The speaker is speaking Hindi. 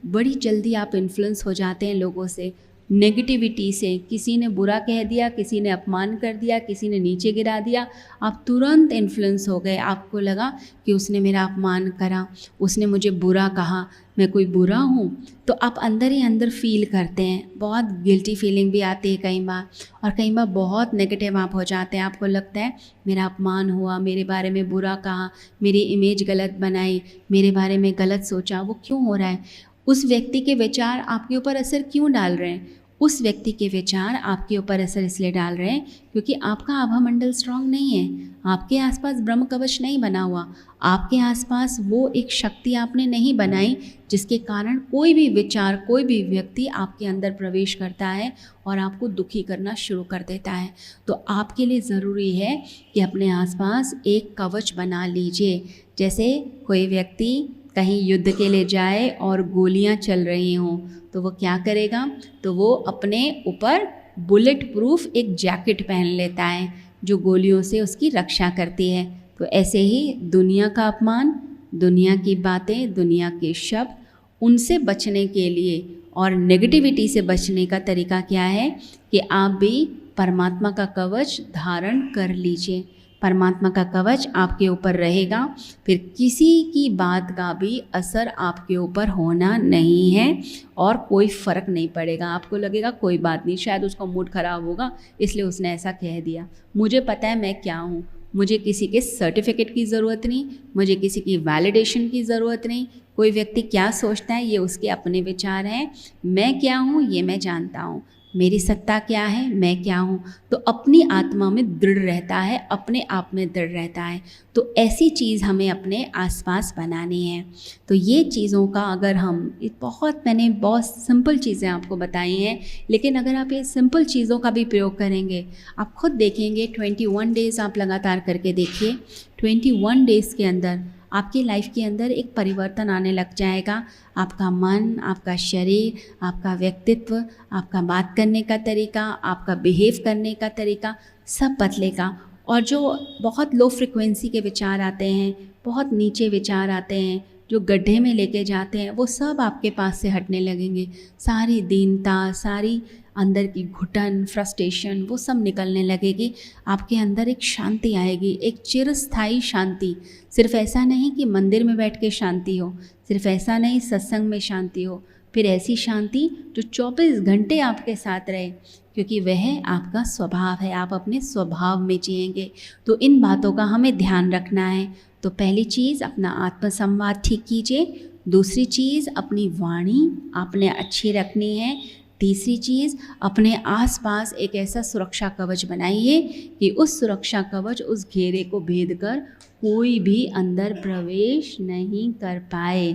बड़ी जल्दी आप इन्फ्लुएंस हो जाते हैं लोगों से, नेगेटिविटी से। किसी ने बुरा कह दिया, किसी ने अपमान कर दिया, किसी ने नीचे गिरा दिया, आप तुरंत इन्फ्लुएंस हो गए। आपको लगा कि उसने मेरा अपमान करा, उसने मुझे बुरा कहा, मैं कोई बुरा हूँ। तो आप अंदर ही अंदर फील करते हैं, बहुत गिल्टी फीलिंग भी आती है कई बार, और कई बार बहुत नेगेटिव आप हो जाते हैं। आपको लगता है मेरा अपमान हुआ, मेरे बारे में बुरा कहा, मेरी इमेज गलत बनाई, मेरे बारे में गलत सोचा। वो क्यों हो रहा है? उस व्यक्ति के विचार आपके ऊपर असर क्यों डाल रहे हैं? उस व्यक्ति के विचार आपके ऊपर असर इसलिए डाल रहे हैं क्योंकि आपका आभा मंडल स्ट्रांग नहीं है, आपके आसपास ब्रह्म कवच नहीं बना हुआ, आपके आसपास वो एक शक्ति आपने नहीं बनाई जिसके कारण कोई भी विचार, कोई भी व्यक्ति आपके अंदर प्रवेश करता है और आपको दुखी करना शुरू कर देता है। तो आपके लिए ज़रूरी है कि अपने आसपास एक कवच बना लीजिए। जैसे कोई व्यक्ति कहीं युद्ध के लिए जाए और गोलियां चल रही हों, तो वो क्या करेगा? तो वो अपने ऊपर बुलेट प्रूफ एक जैकेट पहन लेता है जो गोलियों से उसकी रक्षा करती है। तो ऐसे ही दुनिया का अपमान, दुनिया की बातें, दुनिया के शब्द, उनसे बचने के लिए और नेगेटिविटी से बचने का तरीका क्या है कि आप भी परमात्मा का कवच धारण कर लीजिए। परमात्मा का कवच आपके ऊपर रहेगा, फिर किसी की बात का भी असर आपके ऊपर होना नहीं है और कोई फ़र्क नहीं पड़ेगा। आपको लगेगा कोई बात नहीं, शायद उसका मूड ख़राब होगा इसलिए उसने ऐसा कह दिया, मुझे पता है मैं क्या हूँ, मुझे किसी के सर्टिफिकेट की ज़रूरत नहीं, मुझे किसी की वैलिडेशन की ज़रूरत नहीं। कोई व्यक्ति क्या सोचता है ये उसके अपने विचार हैं, मैं क्या हूँ ये मैं जानता हूँ, मेरी सत्ता क्या है, मैं क्या हूँ। तो अपनी आत्मा में दृढ़ रहता है, अपने आप में दृढ़ रहता है। तो ऐसी चीज़ हमें अपने आसपास बनानी है। तो ये चीज़ों का अगर हम मैंने बहुत सिंपल चीज़ें आपको बताई हैं, लेकिन अगर आप ये सिंपल चीज़ों का भी प्रयोग करेंगे, आप खुद देखेंगे 21 डेज़ आप लगातार करके देखिए, 21 डेज़ के अंदर आपकी लाइफ के अंदर एक परिवर्तन आने लग जाएगा। आपका मन, आपका शरीर, आपका व्यक्तित्व, आपका बात करने का तरीका, आपका बिहेव करने का तरीका सब बदलेगा। और जो बहुत लो फ्रिक्वेंसी के विचार आते हैं, बहुत नीचे विचार आते हैं, जो गड्ढे में लेके जाते हैं, वो सब आपके पास से हटने लगेंगे। सारी दीनता, सारी अंदर की घुटन, फ्रस्ट्रेशन, वो सब निकलने लगेगी। आपके अंदर एक शांति आएगी, एक चिरस्थायी शांति। सिर्फ ऐसा नहीं कि मंदिर में बैठ के शांति हो, सिर्फ ऐसा नहीं सत्संग में शांति हो, फिर ऐसी शांति जो 24 घंटे आपके साथ रहे, क्योंकि वह आपका स्वभाव है, आप अपने स्वभाव में जिएंगे। तो इन बातों का हमें ध्यान रखना है। तो पहली चीज़ अपना आत्मसंवाद ठीक कीजिए, दूसरी चीज़ अपनी वाणी आपने अच्छी रखनी है, तीसरी चीज़ अपने आसपास एक ऐसा सुरक्षा कवच बनाइए कि उस सुरक्षा कवच, उस घेरे को भेद कर कोई भी अंदर प्रवेश नहीं कर पाए।